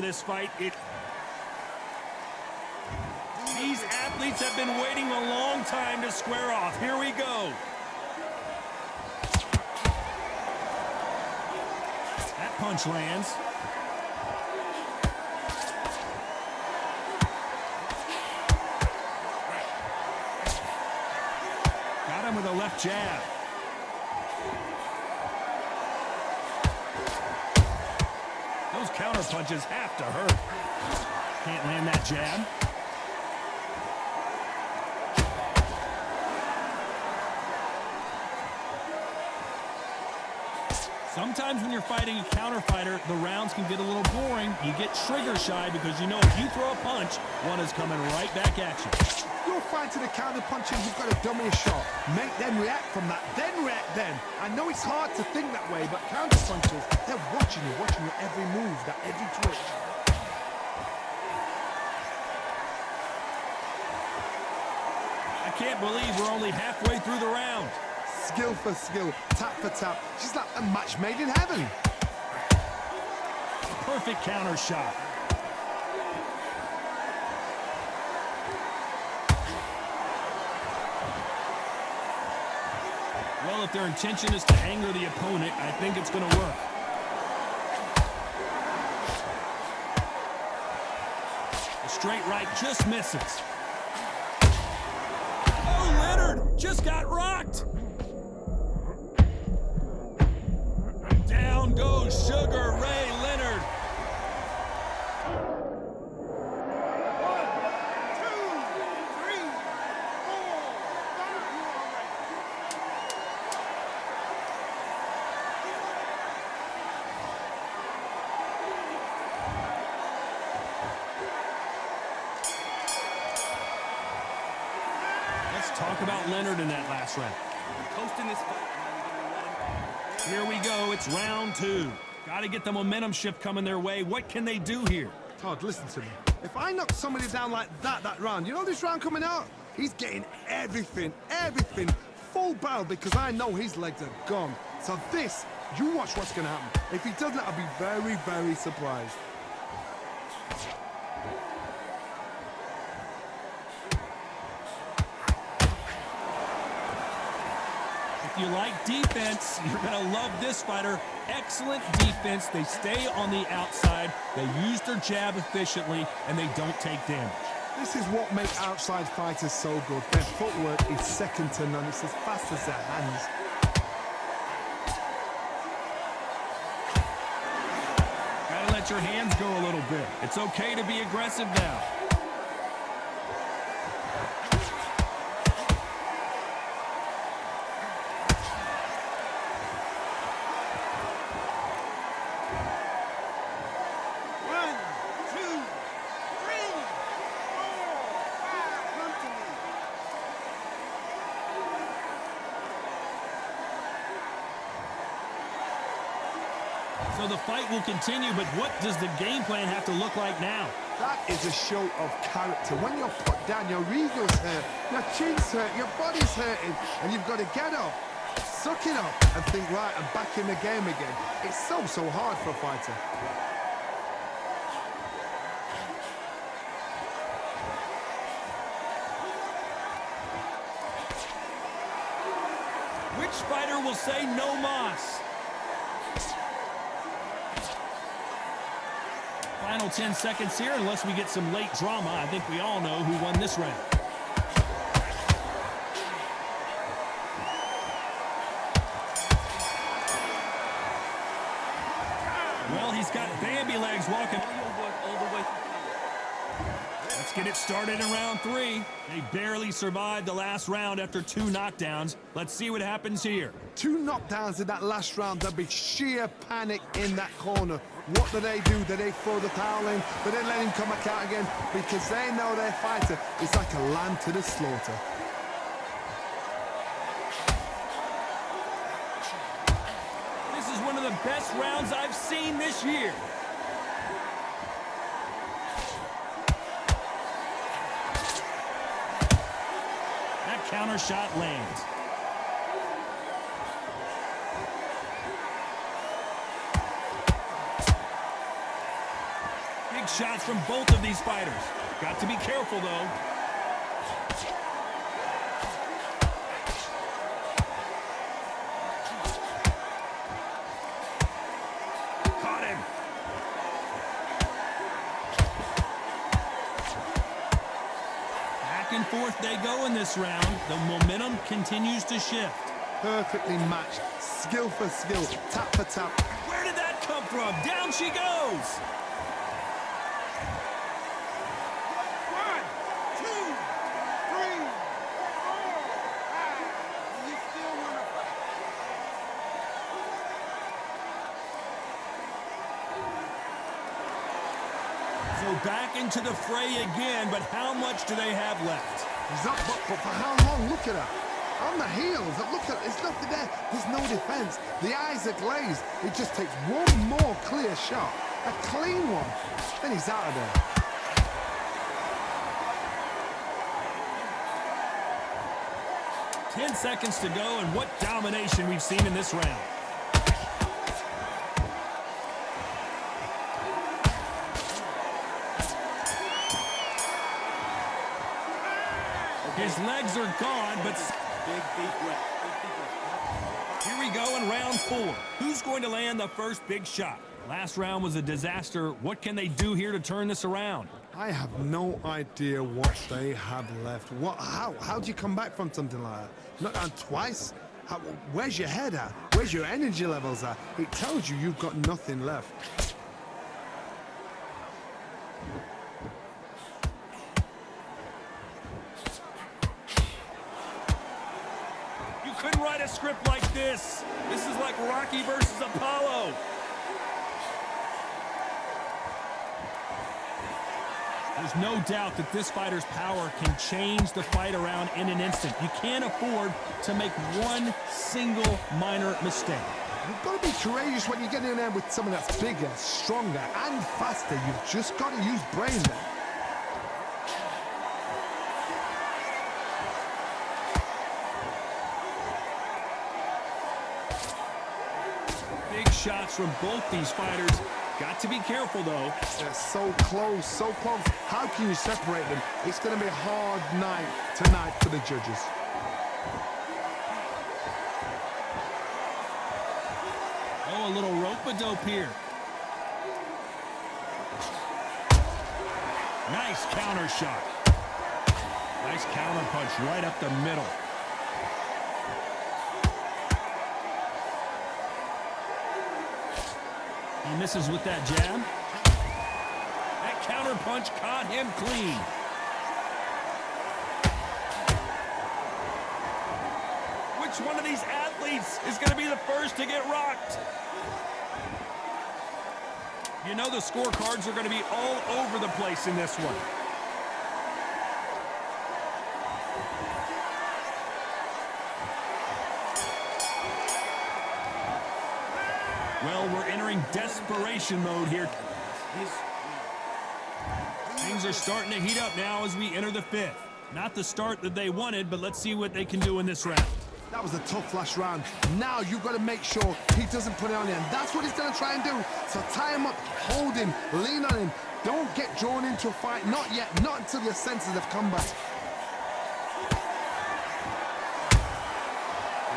This fight, these athletes have been waiting a long time to square off. Here we go. That punch lands. Got him with a left jab. Those counter punches have to hurt. Can't land that jab. Sometimes when you're fighting a counter fighter, the rounds can get a little boring. You get trigger shy because you know if you throw a punch, one is coming right back at you. You're fighting a counter puncher, you've got to dummy a shot. Make them react from that, then react then. I know it's hard to think that way, but counter punchers, they're watching your every move, that every twitch. I can't believe we're only halfway through the round. Skill for skill, tap for tap. She's like a match made in heaven. Perfect counter shot. Well, if their intention is to anger the opponent, I think it's going to work. The straight right just misses. Oh, Leonard just got rocked. Down goes Sugar Ray Leonard. 1, 2, 3, 4. Let's talk about Leonard in that last round. Coasting this fight. Here we go, it's round 2. Got to get the momentum shift coming their way. What can they do here? Todd, listen to me. If I knock somebody down like that round, you know this round coming out? He's getting everything, full barrel because I know his legs are gone. So this, you watch what's going to happen. If he doesn't, I'll be very, very surprised. If you like defense, you're going to love this fighter. Excellent defense. They stay on the outside. They use their jab efficiently, and they don't take damage. This is what makes outside fighters so good. Their footwork is second to none. It's as fast as their hands. Gotta let your hands go a little bit. It's okay to be aggressive now. So the fight will continue, but what does the game plan have to look like now? That is a show of character. When you're put down, your ego's hurt, your chin's hurt, your body's hurting, and you've got to get up, suck it up, and think, right, I'm back in the game again. It's so hard for a fighter. Which fighter will say no mas? Final 10 seconds here, unless we get some late drama. I think we all know who won this round. Well, he's got Bambi legs walking. Let's get it started in round 3. They barely survived the last round after 2 knockdowns. Let's see what happens here. 2 knockdowns in that last round. There'll be sheer panic in that corner. What do? Do they throw the towel in? Do they let him come back out again? Because they know their fighter is like a lamb to the slaughter. This is one of the best rounds I've seen this year. That counter shot lands. Big shots from both of these fighters. Got to be careful, though. Caught him. Back and forth they go in this round. The momentum continues to shift. Perfectly matched. Skill for skill. Tap for tap. Where did that come from? Down she goes. 1, 2, 3, 4, 5. You still want to fight? So back into the fray again, but how much do they have left? He's up, but for how long? Look at her. On the heels. Look at, there's nothing there. There's no defense. The eyes are glazed. It just takes one more clear shot. A clean one. Then he's out of there. Ten seconds to go, and what domination we've seen in this round. His legs are gone, but big breath. Here we go in round 4. Who's going to land the first big shot? Last round was a disaster. What can they do here to turn this around? I have no idea what they have left. How do you come back from something like that? Not down twice? Where's your head at? Where's your energy levels at? It tells you you've got nothing left. You couldn't write a script like this. This is like Rocky versus Apollo. There's no doubt that this fighter's power can change the fight around in an instant. You can't afford to make one single minor mistake. You've got to be courageous when you get in there with someone that's bigger, stronger, and faster. You've just got to use brain there. Big shots from both these fighters. Got to be careful, though. They're so close, so close. How can you separate them? It's going to be a hard night tonight for the judges. Oh, a little rope-a-dope here. Nice counter shot. Nice counter punch right up the middle. He misses with that jab. That counter punch caught him clean. Which one of these athletes is going to be the first to get rocked? You know the scorecards are going to be all over the place in this one. Well, we're entering desperation mode here. Things are starting to heat up now as we enter the 5th. Not the start that they wanted, but let's see what they can do in this round. That was a tough last round. Now you've got to make sure he doesn't put it on you, and that's what he's going to try and do. So tie him up, hold him, lean on him. Don't get drawn into a fight. Not yet. Not until your senses have come back.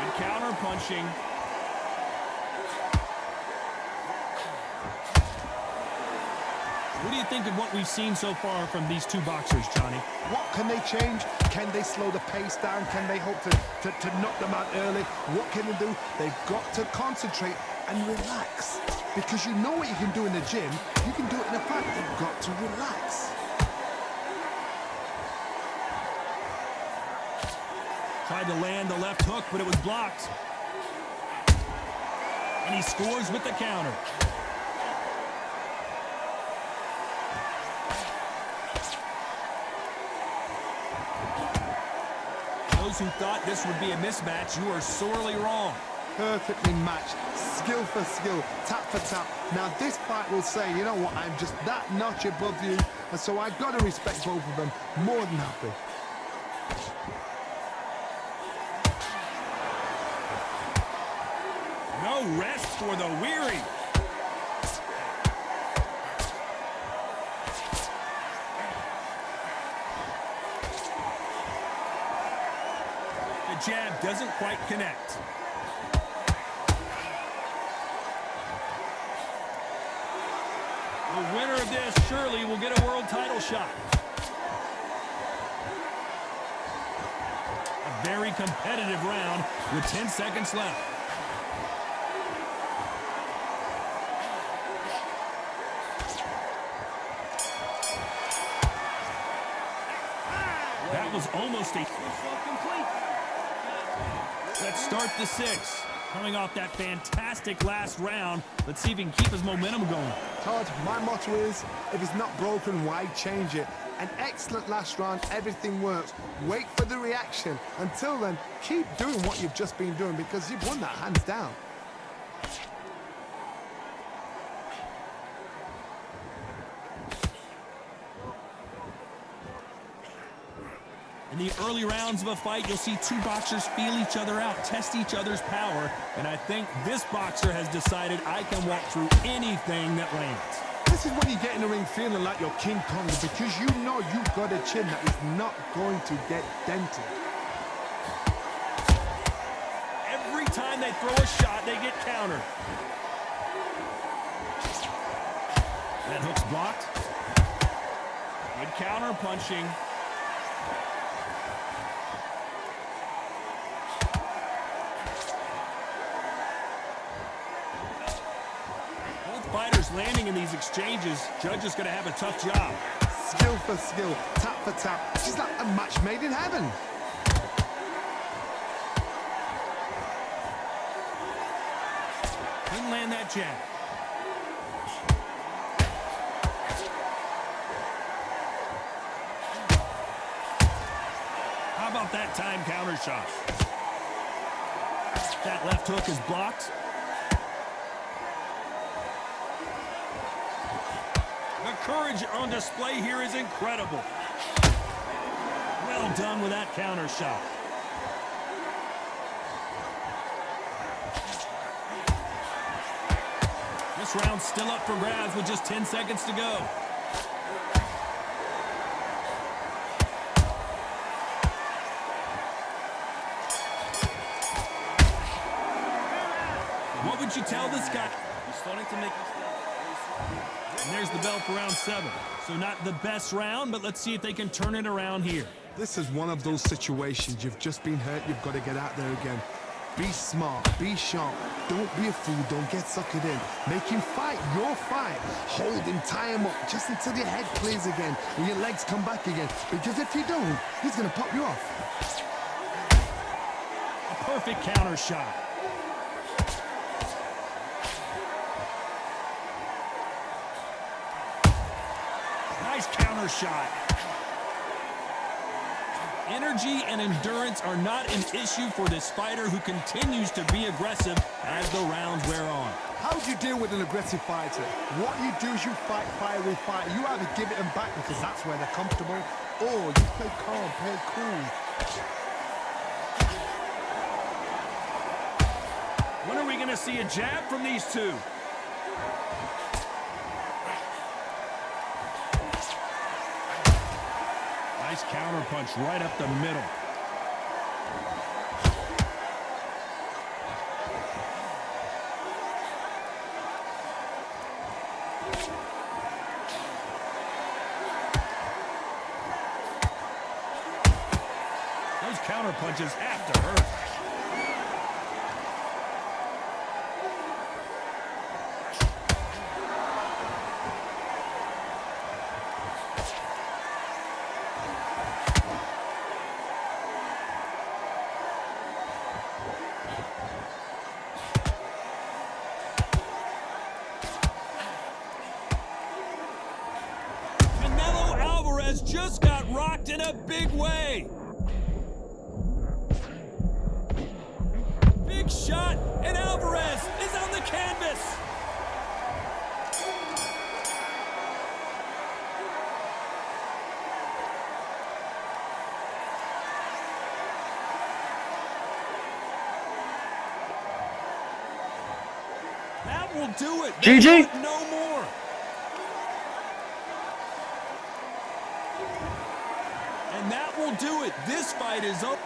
Good counter punching. What do you think of what we've seen so far from these two boxers, Johnny? What can they change? Can they slow the pace down? Can they hope to knock them out early? What can they do? They've got to concentrate and relax. Because you know what you can do in the gym. You can do it in a fight. You've got to relax. Tried to land the left hook, but it was blocked. And he scores with the counter. Those who thought this would be a mismatch, you are sorely wrong. Perfectly matched, skill for skill, tap for tap. Now this fight will say, you know what, I'm just that notch above you, and so I've got to respect both of them more than happy. No rest for the weary. The jab doesn't quite connect. The winner of this surely will get a world title shot. A very competitive round with 10 seconds left. That was almost a... Let's start the 6th. Coming off that fantastic last round, let's see if he can keep his momentum going. Todd, my motto is, if it's not broken, why change it? An excellent last round, everything works. Wait for the reaction. Until then, keep doing what you've just been doing because you've won that hands down. In the early rounds of a fight, you'll see two boxers feel each other out, test each other's power, and I think this boxer has decided I can walk through anything that lands. This is when you get in the ring feeling like you're King Kong because you know you've got a chin that is not going to get dented. Every time they throw a shot, they get countered. That hook's blocked. Good counter punching. Fighters landing in these exchanges, Judge is going to have a tough job. Skill for skill, tap for tap. This is like a match made in heaven. Couldn't land that jab. How about that time counter shot? That left hook is blocked. The courage on display here is incredible. Well done with that counter shot. This round's still up for grabs with just 10 seconds to go. What would you tell this guy? He's starting to make mistakes. And there's the bell for round 7. So not the best round, but let's see if they can turn it around here. This is one of those situations. You've just been hurt. You've got to get out there again. Be smart. Be sharp. Don't be a fool. Don't get suckered in. Make him fight your fight. Hold him, tie him up, just until your head clears again and your legs come back again. Because if you don't, he's going to pop you off. A perfect counter shot. Nice counter shot. Energy and endurance are not an issue for this fighter who continues to be aggressive as the rounds wear on. How do you deal with an aggressive fighter? What you do is you fight fire with fire. You either give it them back because that's where they're comfortable, or you play calm, play cool. When are we going to see a jab from these two? Nice counter punch right up the middle. Those counter punches have to hurt. Canelo Alvarez just got rocked in a big way. Big shot, and Alvarez is on the canvas. That will do it. GG. No more. that will do it. This fight is over.